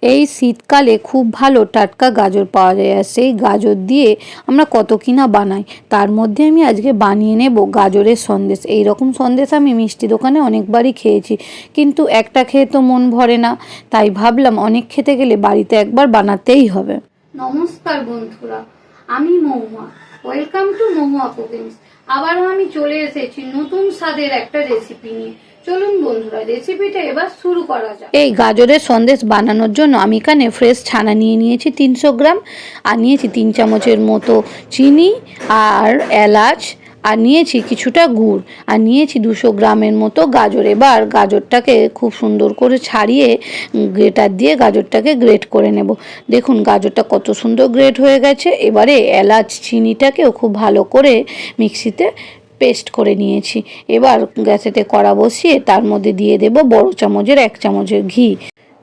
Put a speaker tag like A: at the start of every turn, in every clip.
A: এই শীতকালে খুব ভালো টাটকা গাজর পাওয়া যায়, আর সেই গাজর দিয়ে আমরা কত কিনা বানাই। তার মধ্যে আমি আজকে বানিয়ে নেব গাজরের সন্দেশ। এই রকম সন্দেশ আমি মিষ্টি দোকানে অনেকবারই খেয়েছি, কিন্তু একটা খেয়ে তো মন ভরে না, তাই ভাবলাম অনেক খেতে গেলে বাড়িতে একবার বানাতেই হবে।
B: নমস্কার বন্ধুরা, আমি Mahua. Welcome to Mahua cookings. আবারও আমি চলে এসেছি নতুন স্বাদের একটা রেসিপি নিয়ে। চলুন বন্ধুরা, রেসিপিটা এবার শুরু করা যাক।
A: এই গাজরের সন্দেশ বানানোর জন্য আমি এখানে ফ্রেশ ছানা নিয়ে নিয়েছি 300 গ্রাম, আর নিয়েছি 3 চামচের মতো চিনি আর এলাচ, আর নিয়েছি কিছুটা গুড়, আর নিয়েছি 200 গ্রামের মতো গাজর। এবার গাজরটাকে খুব সুন্দর করে ছাড়িয়ে গ্রেটার দিয়ে গাজরটাকে গ্রেট করে নেব। দেখুন গাজরটা কত সুন্দর গ্রেট হয়ে গেছে। এবারে এলাচ চিনিটাকেও খুব ভালো করে মিক্সিতে পেস্ট করে নিয়েছি। এবার গ্যাসেতে কড়া বসিয়ে তার মধ্যে দিয়ে দেব বড় চামচের 1 চামচের ঘি।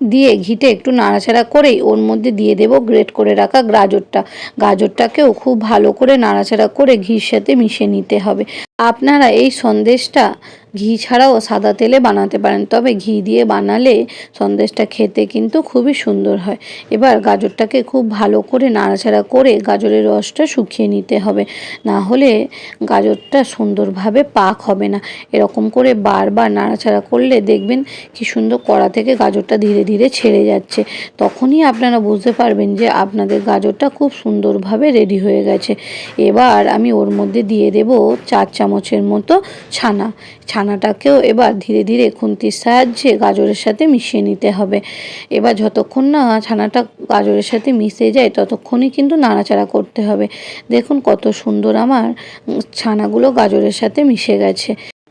A: দিয়ে ঘিটা একটু নাড়াচাড়া করেই ওর মধ্যে দিয়ে দেব গ্রেট করে রাখা গাজরটাকেও খুব ভালো করে নাড়াচাড়া করে ঘির সাথে মিশিয়ে নিতে হবে। আপনারা এই সন্দেশটা ঘি ছাড়াও সাদা তেলে বানাতে পারেন, তবে ঘি দিয়ে বানালে সন্দেশটা খেতে কিন্তু খুবই সুন্দর হয়। এবার গাজরটাকে খুব ভালো করে নাড়াচাড়া করে গাজরের রসটা শুকিয়ে নিতে হবে, না হলে গাজরটা সুন্দরভাবে পাক হবে না। এরকম করে বারবার নাড়াচাড়া করলে দেখবেন কি সুন্দর কড়া থেকে গাজরটা ধীরে ধীরে ছেড়ে যাচ্ছে। তখনই আপনারা বুঝতে পারবেন যে আপনাদের গাজরটা খুব সুন্দরভাবে রেডি হয়ে গেছে। এবার আমি ওর মধ্যে দিয়ে দেব 4 চামচের মতো ছানাটাকেও এবার ধীরে ধীরে খুন্তির সাহায্যে গাজরের সাথে মিশিয়ে নিতে হবে। এবার যতক্ষণ না ছানাটা গাজরের সাথে মিশে যায় ততক্ষণই কিন্তু নাড়াচাড়া করতে হবে। দেখুন কত সুন্দর আমার ছানাগুলো গাজরের সাথে মিশে গেছে।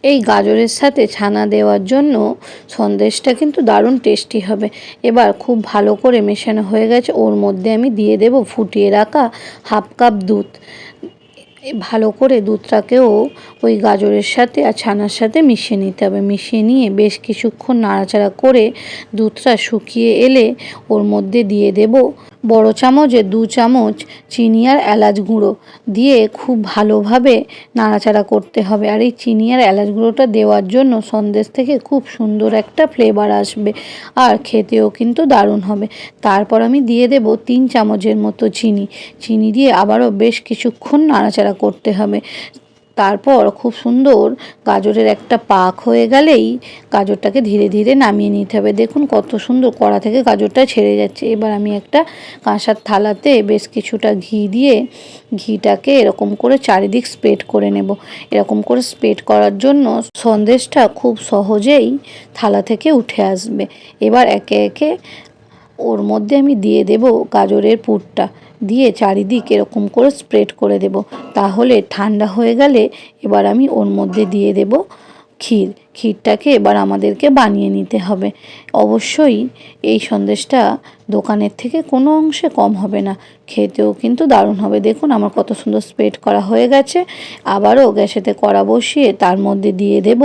A: এই গাজরের সাথে ছানা দেওয়ার জন্য সন্দেশটা কিন্তু দারুণ টেস্টি হবে। এবার খুব ভালো করে মেশানো হয়ে গেছে, ওর মধ্যে আমি দিয়ে দেব ফুটিয়ে রাখা 1/2 কাপ দুধ। ভালো করে দুধটাকেও ওই গাজরের সাথে আর ছানার সাথে মিশিয়ে নিতে হবে। মিশিয়ে নিয়ে বেশ কিছুক্ষণ নাড়াচাড়া করে দুধটা শুকিয়ে এলে ওর মধ্যে দিয়ে দেব বড় চামচে 2 চামচ চিনি আর এলাচ গুঁড়ো দিয়ে খুব ভালোভাবে নাড়াচাড়া করতে হবে। আর এই চিনি আর এলাচ গুঁড়োটা দেওয়ার জন্য সন্দেশ থেকে খুব সুন্দর একটা ফ্লেভার আসবে, আর খেতেও কিন্তু দারুণ হবে। তারপর আমি দিয়ে দেব 3 চামচের মতো চিনি দিয়ে আবারও বেশ কিছুক্ষণ নাড়াচাড়া করতে হবে। তারপর খুব সুন্দর গাজরের একটা পাক হয়ে গেলেই গাজরটাকে ধীরে ধীরে নামিয়ে নিতে হবে। দেখুন কত সুন্দর কড়া থেকে গাজরটা ছেড়ে যাচ্ছে। এবার আমি একটা কাঁসার থালাতে বেশ কিছুটা ঘি দিয়ে ঘিটাকে এরকম করে চারিদিক স্প্রেড করে নেব। এরকম করে স্প্রেড করার জন্য সন্দেশটা খুব সহজেই থালা থেকে উঠে আসবে। এবার একে একে ওর মধ্যে আমি দিয়ে দেব গাজরের পুরটা, দিয়ে চারিদিক এরকম করে স্প্রেড করে দেব। তাহলে ঠান্ডা হয়ে গেলে এবার আমি ওর মধ্যে দিয়ে দেব ক্ষীরটাকে এবার আমাদেরকে বানিয়ে নিতে হবে। অবশ্যই এই সন্দেশটা দোকানের থেকে কোনো অংশে কম হবে না, খেতেও কিন্তু দারুণ হবে। দেখুন আমার কত সুন্দর স্প্রেড করা হয়ে গেছে। আবারও গ্যাসেতে কড়া বসিয়ে তার মধ্যে দিয়ে দেব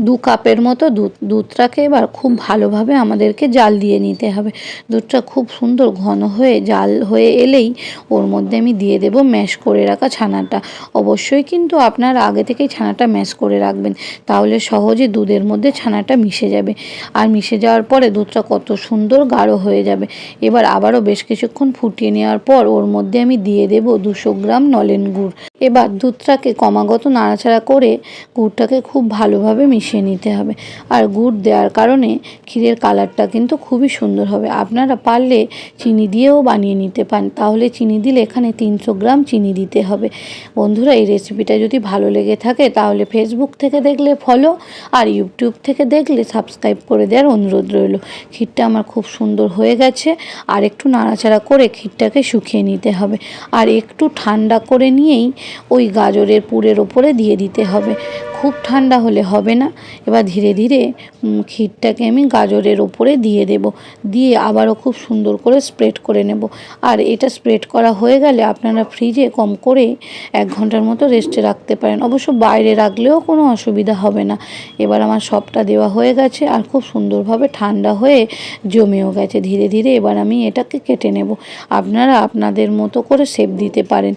A: 2 কাপের মতো দুধটাকে এবার খুব ভালোভাবে আমাদেরকে জাল দিয়ে নিতে হবে। দুধটা খুব সুন্দর ঘন হয়ে জাল হয়ে এলেই ওর মধ্যে আমি দিয়ে দেব ম্যাশ করে রাখা ছানাটা। অবশ্যই কিন্তু আপনারা আগে থেকেই ছানাটা ম্যাশ করে রাখবেন, তাহলে সহজে দুধের মধ্যে ছানাটা মিশে যাবে। আর মিশে যাওয়ার পরে দুধটা কত সুন্দর গাঢ় হয়ে যাবে। এবার আবারও বেশ কিছুক্ষণ ফুটিয়ে নেওয়ার পর ওর মধ্যে আমি দিয়ে দেব 200 গ্রাম নলেন গুড়। এবার দুধটাকে ক্রমাগত নাড়াচাড়া করে গুড়টাকে খুব ভালোভাবে মিশিয়ে নিতে হবে। আর গুড় দেওয়ার কারণে ক্ষীরের কালারটা কিন্তু খুবই সুন্দর হবে। আপনারা পারলে চিনি দিয়েও বানিয়ে নিতে পারেন, তাহলে চিনি দিলে এখানে 300 গ্রাম চিনি দিতে হবে। বন্ধুরা এই রেসিপিটা যদি ভালো লেগে থাকে তাহলে ফেসবুক থেকে দেখলে ফলো, আর ইউটিউব থেকে দেখলে সাবস্ক্রাইব করে দেওয়ার অনুরোধ রইল। ক্ষীরটা আমার খুব সুন্দর হয়ে গেছে। আর একটু নাড়াচাড়া করে ক্ষীরটাকে শুকিয়ে নিতে হবে, আর একটু ঠান্ডা করে নিয়েই ওই গাজরের পুরের ওপরে দিয়ে দিতে হবে। খুব ঠান্ডা হলে হবে না। এবার ধীরে ধীরে ক্ষীরটাকে আমি গাজরের ওপরে দিয়ে দেব, দিয়ে আবারও খুব সুন্দর করে স্প্রেড করে নেব। আর এটা স্প্রেড করা হয়ে গেলে আপনারা ফ্রিজে কম করে 1 ঘন্টার মতো রেস্টে রাখতে পারেন। অবশ্য বাইরে রাখলেও কোনো অসুবিধা হবে না। এবার আমার সবটা দেওয়া হয়ে গেছে আর খুব সুন্দরভাবে ঠান্ডা হয়ে জমেও গেছে। ধীরে ধীরে এবার আমি এটাকে কেটে নেব। আপনারা আপনাদের মতো করে শেপ দিতে পারেন।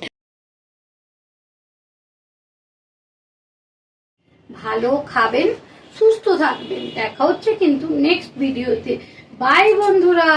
B: ভালো খাবেন, সুস্থ থাকবেন। দেখা হচ্ছে কিন্তু নেক্সট ভিডিওতে। বাই বন্ধুরা।